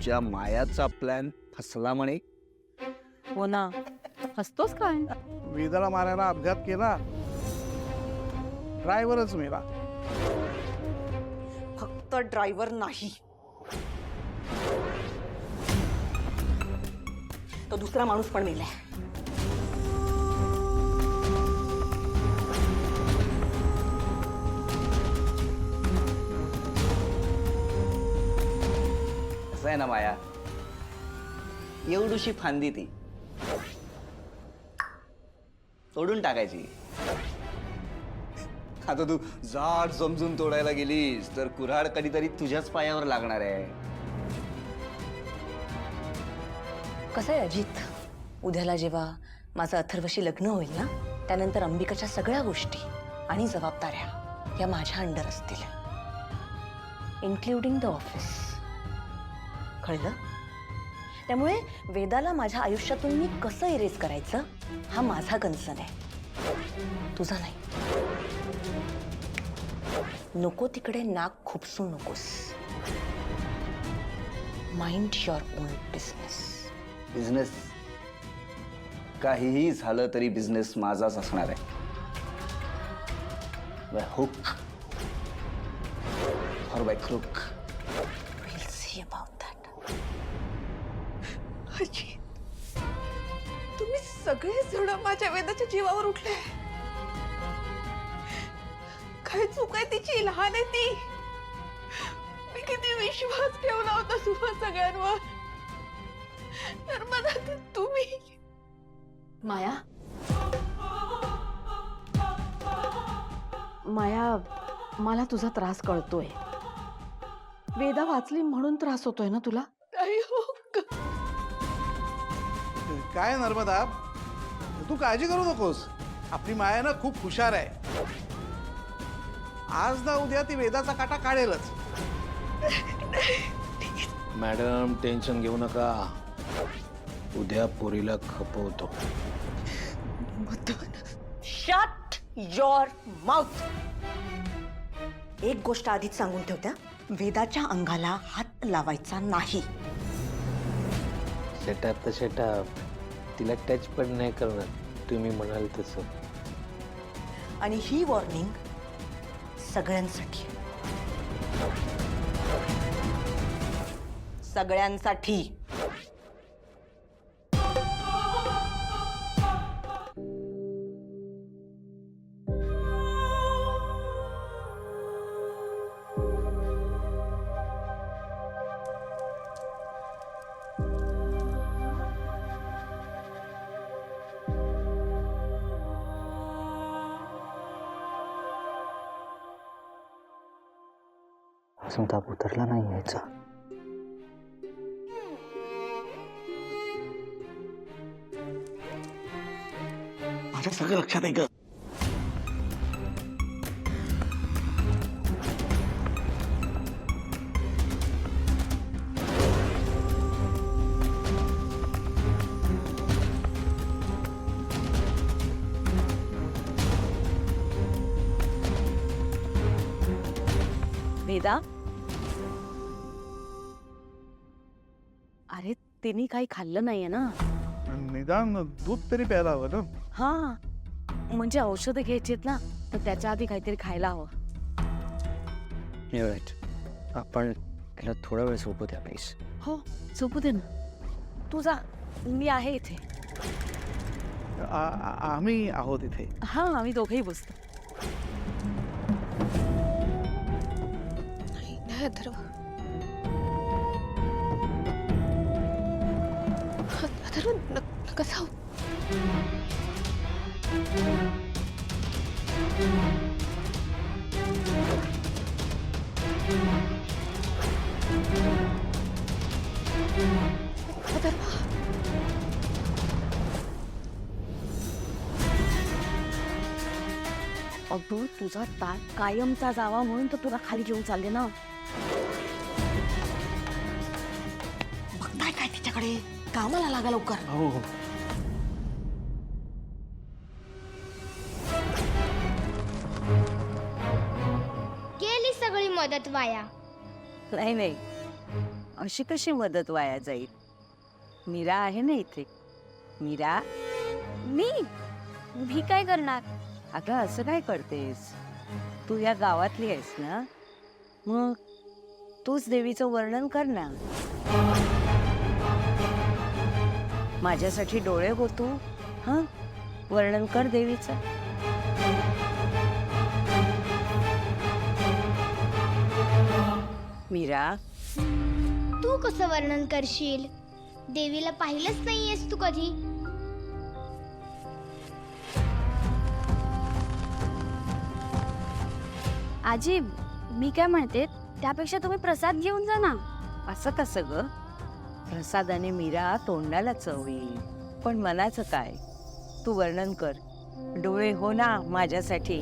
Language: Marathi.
तुझ्या मायाचा प्लॅन फसला म्हणे. हो ना, हसतोस काय? वेदाला मारायला अपघात केला, ड्रायव्हरच मेला. फक्त ड्रायव्हर नाही, तो दुसरा माणूस पण मेलाय. असं आहे ना माया, एवढीशी फांदी ती तोडून टाकायची. आता तू झाड समजून तोडायला गेलीस तर कुऱ्हाड कधीतरी तुझ्याच पायावर लागणार आहे. कसं आहे अजित, उद्याला जेव्हा माझं अथर्वशी लग्न होईल ना, त्यानंतर अंबिकाच्या सगळ्या गोष्टी आणि जबाबदाऱ्या या माझ्या अंडर असतील, इन्क्लुडिंग द ऑफिस. कळलं? त्यामुळे वेदाला माझ्या आयुष्यातून मी कसं इरेज करायचं हा माझा कन्सर्न आहे, तुझा नाही. नको तिकडे नाक खुपसू नकोस. Mind your own business. Business काहीही झालं तरी बिझनेस माझाच असणार आहे. बाय हुक और by crook. We'll see about that. Ajit, तुम्ही सगळे जण माझ्या वेदाच्या जीवावर उठले. काय चूक आहे तिची? लहान आहे ती. मी किती विश्वास ठेवला होता तुम्हा सगळ्यांवर. नर्मदा, तुम्ही माया, माया, मला तुझा त्रास कळतोय. वेदा वाचली म्हणून त्रास होतोय ना तुला? नाही हो. काय नर्मदा, तू काळजी करू नकोस. आपली माया ना खूप हुशार आहे. आज ना उद्या ती वेदाचा काटा काढेलच. मॅडम टेन्शन घेऊ नका, उद्या पोरीला खपवतो. Shut your mouth. एक गोष्ट आधीच सांगून ठेवत्या, वेदाच्या अंगाला हात लावायचा नाही. शेटाप तर शेटाप, तिला टच पण नाही करणार तुम्ही म्हणाल तसं. आणि ही वॉर्निंग सगळ्यांसाठी, सगळ्यांसाठी. अजून ताप उतरला नाही यायचा. माझ्या सगळं लक्षात आहे ग. वेदा, अरे तिने काही खाल्लं नाहीये ना? निदान दूध तरी प्यायला हवं ना. हा, म्हणजे औषधं घ्यायचीत ना, तर त्याच्या आधी काहीतरी खायला हवं. आपण त्याला थोडा वेळ झोपू द्या प्लीज. हो, झोपू दे ना. तू जा, मी आहे इथे. आम्ही आहोत इथे. हा, आम्ही दोघेही बसतो. नाही अथर्व, अथर्व नका जाऊ. अथर्व, अगं तुझा ताट कायमचा जावा म्हणून तर तुला खाली घेऊन चालले ना. बघताय काय तिच्याकडे? कामाला लागा लवकर. हो हो. गेली सगळी मदत वाया. नाही नाही, अशी कशी मदत वाया जाईल? मीरा आहे ना इथे. मीरा, मी काय करणार? अगं असं काय करतेस? तू या गावातली आहेस ना, मग तूच देवीचं वर्णन कर ना. माझ्यासाठी डोळे हो तू. हं, वर्णन कर देवीचं. मीरा, तू कसं वर्णन करशील? देवीला पाहिलंच नाहीयेस तू कधी. आजी, मी काय म्हणते, त्यापेक्षा तुम्ही प्रसाद घेऊन जा ना. असं कसं ग? प्रसादाने मीरा तोंडाला चव येईल, पण मनाचं काय? तू वर्णन कर. डोळे हो ना माझ्यासाठी.